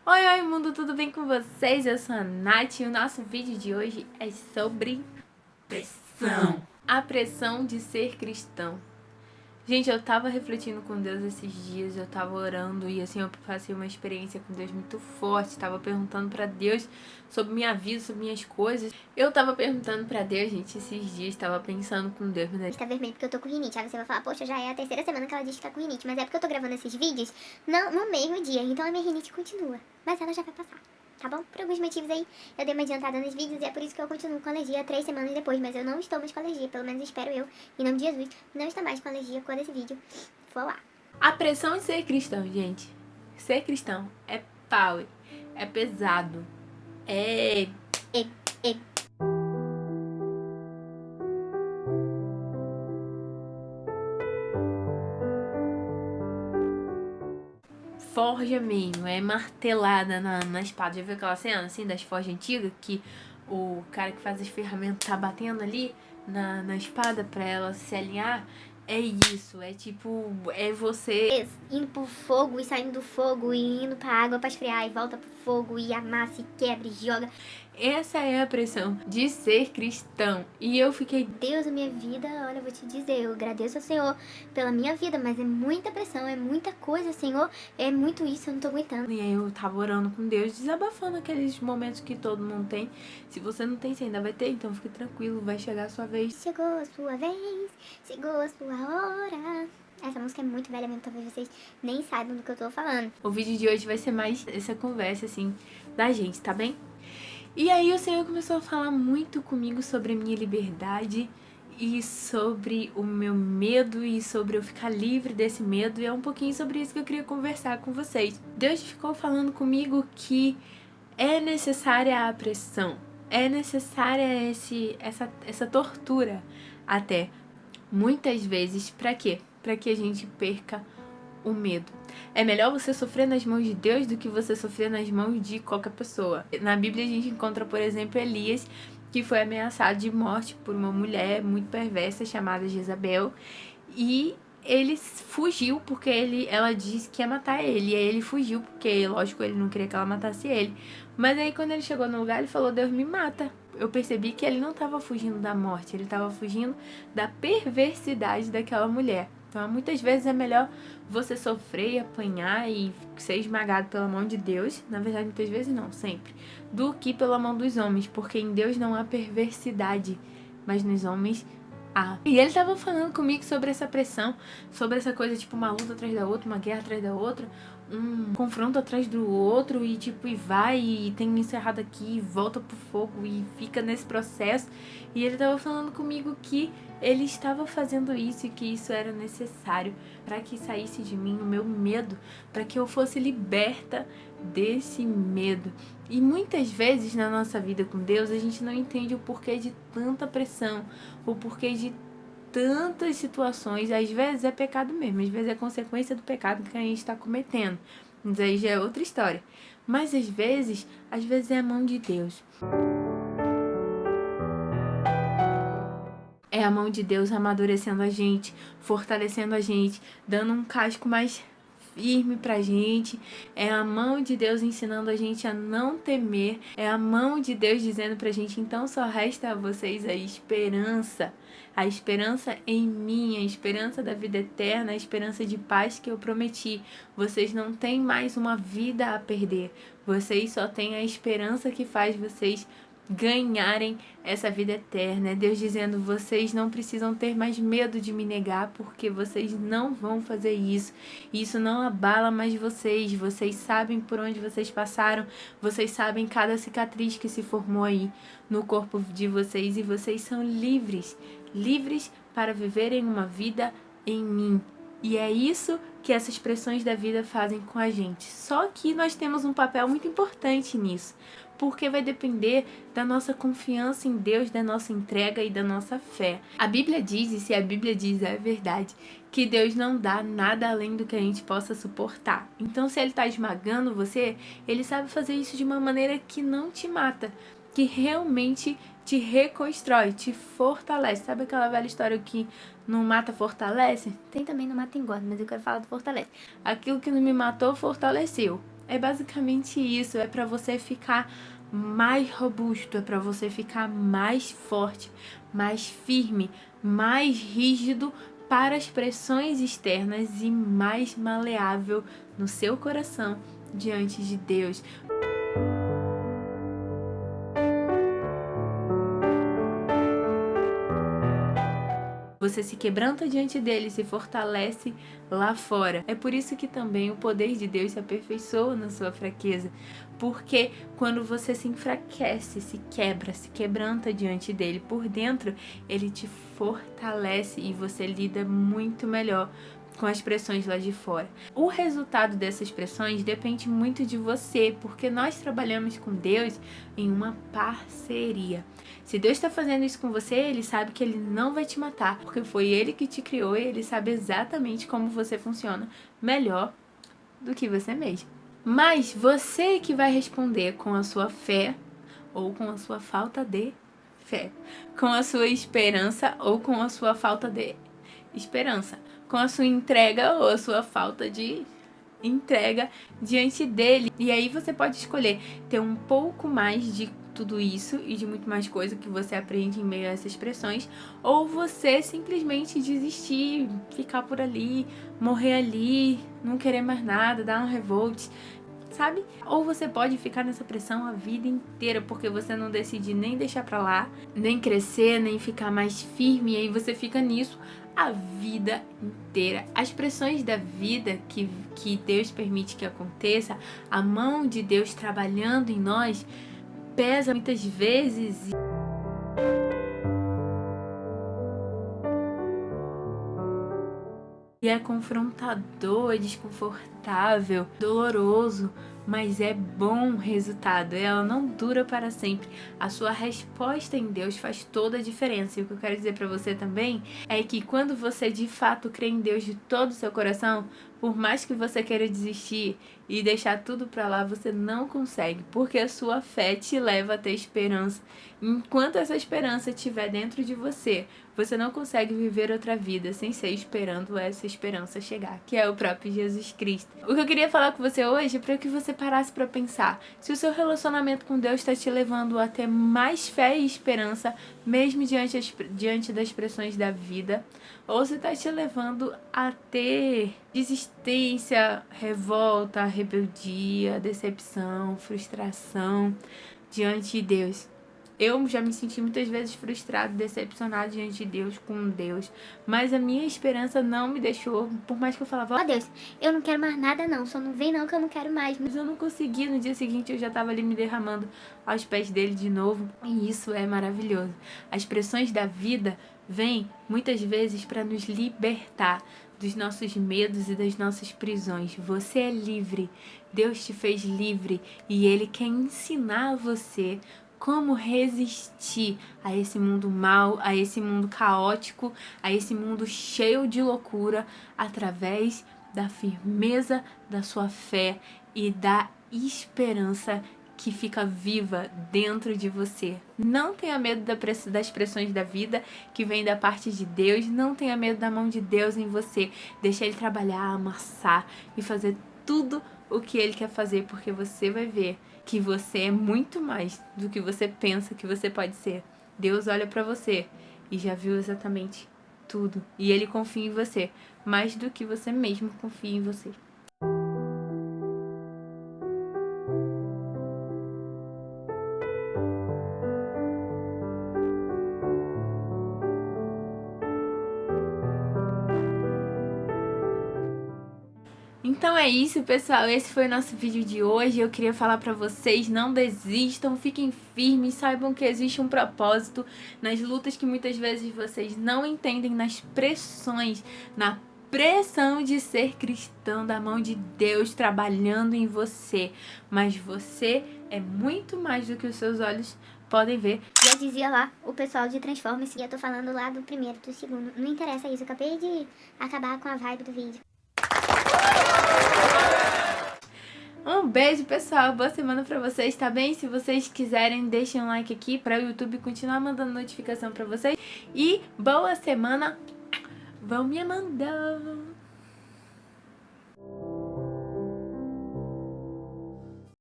Oi, oi, mundo, tudo bem com vocês? Eu sou a Nath e o nosso vídeo de hoje é sobre pressão. A pressão de ser cristão. Gente, eu tava refletindo com Deus esses dias, eu tava orando e assim, eu passei uma experiência com Deus muito forte, tava perguntando pra Deus sobre minha vida, sobre minhas coisas. Eu tava perguntando pra Deus, gente, esses dias, tava pensando com Deus, né? Está vermelho porque eu tô com rinite. Aí você vai falar, poxa, já é a terceira semana que ela diz que tá com rinite. Mas é porque eu tô gravando esses vídeos não, no mesmo dia, então a minha rinite continua. Mas ela já vai passar, tá bom? Por alguns motivos aí, eu dei uma adiantada nos vídeos e é por isso que eu continuo com alergia 3 semanas depois. Mas eu não estou mais com alergia, pelo menos espero eu, em nome de Jesus, não estou mais com alergia quando esse vídeo for lá. A pressão de ser cristão, gente. Ser cristão é power, é pesado, é forja mesmo, é martelada na espada. Já viu aquela cena assim das forjas antigas que o cara que faz as ferramentas tá batendo ali na espada pra ela se alinhar? É isso, é tipo, é você Indo pro fogo e saindo do fogo e indo pra água pra esfriar e volta pro fogo e amassa e quebra e joga. Essa é a pressão de ser cristão. E eu fiquei, Deus, a minha vida, olha, eu vou te dizer, eu agradeço ao Senhor pela minha vida, mas é muita pressão, é muita coisa, Senhor, é muito isso, eu não tô aguentando. e aí eu tava orando com Deus, desabafando aqueles momentos que todo mundo tem. Se você não tem, você ainda vai ter, então fique tranquilo, vai chegar a sua vez. Chegou a sua vez, chegou a sua hora. Essa música é muito velha mesmo, talvez vocês nem saibam do que eu tô falando. O vídeo de hoje vai ser mais essa conversa, assim, da gente, tá bem? E aí o Senhor começou a falar muito comigo sobre a minha liberdade e sobre o meu medo e sobre eu ficar livre desse medo. E é um pouquinho sobre isso que eu queria conversar com vocês. Deus ficou falando comigo que é necessária a pressão, é necessária essa tortura até, muitas vezes, pra quê? Pra que a gente perca o medo. É melhor você sofrer nas mãos de Deus do que você sofrer nas mãos de qualquer pessoa. Na Bíblia a gente encontra, por exemplo, Elias, que foi ameaçado de morte por uma mulher muito perversa chamada Jezabel, e ele fugiu porque ela disse que ia matar ele, e aí ele fugiu porque, lógico, ele não queria que ela matasse ele. Mas aí quando ele chegou no lugar, ele falou: Deus me mata. Eu percebi que ele não estava fugindo da morte, ele estava fugindo da perversidade daquela mulher. Então, muitas vezes é melhor você sofrer e apanhar e ser esmagado pela mão de Deus, na verdade, muitas vezes não, sempre, do que pela mão dos homens, porque em Deus não há perversidade, mas nos homens há. E ele tava falando comigo sobre essa pressão, sobre essa coisa, tipo, uma luta atrás da outra, uma guerra atrás da outra, um confronto atrás do outro, e tipo, e vai, e tem isso errado aqui, e volta pro fogo, e fica nesse processo. E ele tava falando comigo que ele estava fazendo isso e que isso era necessário para que saísse de mim o meu medo, para que eu fosse liberta desse medo. E muitas vezes na nossa vida com Deus a gente não entende o porquê de tanta pressão, o porquê de tantas situações. Às vezes é pecado mesmo, às vezes é consequência do pecado que a gente está cometendo. Mas aí já é outra história. Mas às vezes é a mão de Deus. É a mão de Deus amadurecendo a gente, fortalecendo a gente, dando um casco mais firme pra gente. É a mão de Deus ensinando a gente a não temer. É a mão de Deus dizendo pra gente: então só resta a vocês a esperança. A esperança em mim, a esperança da vida eterna, a esperança de paz que eu prometi. Vocês não têm mais uma vida a perder. Vocês só têm a esperança que faz vocês ganharem essa vida eterna. É Deus dizendo: vocês não precisam ter mais medo de me negar, porque vocês não vão fazer isso. Isso não abala mais vocês. Vocês sabem por onde vocês passaram, vocês sabem cada cicatriz que se formou aí no corpo de vocês, e vocês são livres, livres para viverem uma vida em mim. E é isso que essas pressões da vida fazem com a gente. Só que nós temos um papel muito importante nisso, porque vai depender da nossa confiança em Deus, da nossa entrega e da nossa fé. A Bíblia diz, e se a Bíblia diz é verdade, que Deus não dá nada além do que a gente possa suportar. Então, se Ele está esmagando você, Ele sabe fazer isso de uma maneira que não te mata, que realmente te reconstrói, te fortalece. Sabe aquela velha história que não mata, fortalece? Tem também no mata engorda, mas eu quero falar do fortalece. Aquilo que não me matou, fortaleceu. É basicamente isso, é para você ficar mais robusto, é para você ficar mais forte, mais firme, mais rígido para as pressões externas e mais maleável no seu coração diante de Deus. Você se quebranta diante dele, se fortalece lá fora. É por isso que também o poder de Deus se aperfeiçoa na sua fraqueza. Porque quando você se enfraquece, se quebra, se quebranta diante dele por dentro, ele te fortalece e você lida muito melhor com as pressões lá de fora. O resultado dessas pressões depende muito de você, porque nós trabalhamos com Deus em uma parceria. Se Deus está fazendo isso com você, Ele sabe que Ele não vai te matar, porque foi Ele que te criou e Ele sabe exatamente como você funciona melhor do que você mesmo. Mas você que vai responder com a sua fé ou com a sua falta de fé, com a sua esperança ou com a sua falta de esperança, com a sua entrega ou a sua falta de entrega diante dele. E aí você pode escolher ter um pouco mais de tudo isso e de muito mais coisa que você aprende em meio a essas pressões, ou você simplesmente desistir, ficar por ali, morrer ali, não querer mais nada, dar um revolt, sabe? Ou você pode ficar nessa pressão a vida inteira, porque você não decide nem deixar pra lá, nem crescer, nem ficar mais firme, e aí você fica nisso a vida inteira. As pressões da vida que Deus permite que aconteça, a mão de Deus trabalhando em nós, pesa muitas vezes. E é confrontador, é desconfortável, doloroso, mas é bom resultado. Ela não dura para sempre. A sua resposta em Deus faz toda a diferença. E o que eu quero dizer para você também é que quando você de fato crê em Deus de todo o seu coração, por mais que você queira desistir e deixar tudo para lá, você não consegue, porque a sua fé te leva a ter esperança. Enquanto essa esperança estiver dentro de você, você não consegue viver outra vida sem ser esperando essa esperança chegar, que é o próprio Jesus Cristo. O que eu queria falar com você hoje é para que você parasse para pensar se o seu relacionamento com Deus está te levando a ter mais fé e esperança, mesmo diante das pressões da vida, ou se está te levando a ter desistência, revolta, rebeldia, decepção, frustração diante de Deus. Eu já me senti muitas vezes frustrado, decepcionado diante de Deus, com Deus. Mas a minha esperança não me deixou, por mais que eu falava, Ó Deus, eu não quero mais nada não, só não vem não que eu não quero mais. mas eu não consegui. No dia seguinte eu já estava ali me derramando aos pés dele de novo. E isso é maravilhoso. As pressões da vida vêm muitas vezes para nos libertar dos nossos medos e das nossas prisões. Você é livre. Deus te fez livre e Ele quer ensinar você como resistir a esse mundo mau, a esse mundo caótico, a esse mundo cheio de loucura, através da firmeza da sua fé e da esperança que fica viva dentro de você. Não tenha medo das pressões da vida que vem da parte de Deus, não tenha medo da mão de Deus em você. Deixa Ele trabalhar, amassar e fazer tudo o que Ele quer fazer, porque você vai ver que você é muito mais do que você pensa que você pode ser. Deus olha pra você e já viu exatamente tudo. E Ele confia em você, mais do que você mesmo confia em você. Então é isso, pessoal, esse foi o nosso vídeo de hoje. Eu queria falar pra vocês, não desistam, fiquem firmes, saibam que existe um propósito nas lutas que muitas vezes vocês não entendem, nas pressões, na pressão de ser cristão, da mão de Deus trabalhando em você. Mas você é muito mais do que os seus olhos podem ver. Já dizia lá o pessoal de Transformers, e eu tô falando lá do primeiro, do segundo. Não interessa isso, eu acabei de acabar com a vibe do vídeo. Um beijo, pessoal. Boa semana pra vocês, tá bem? Se vocês quiserem, deixem um like aqui pra o YouTube continuar mandando notificação pra vocês. E boa semana. Vão me mandando.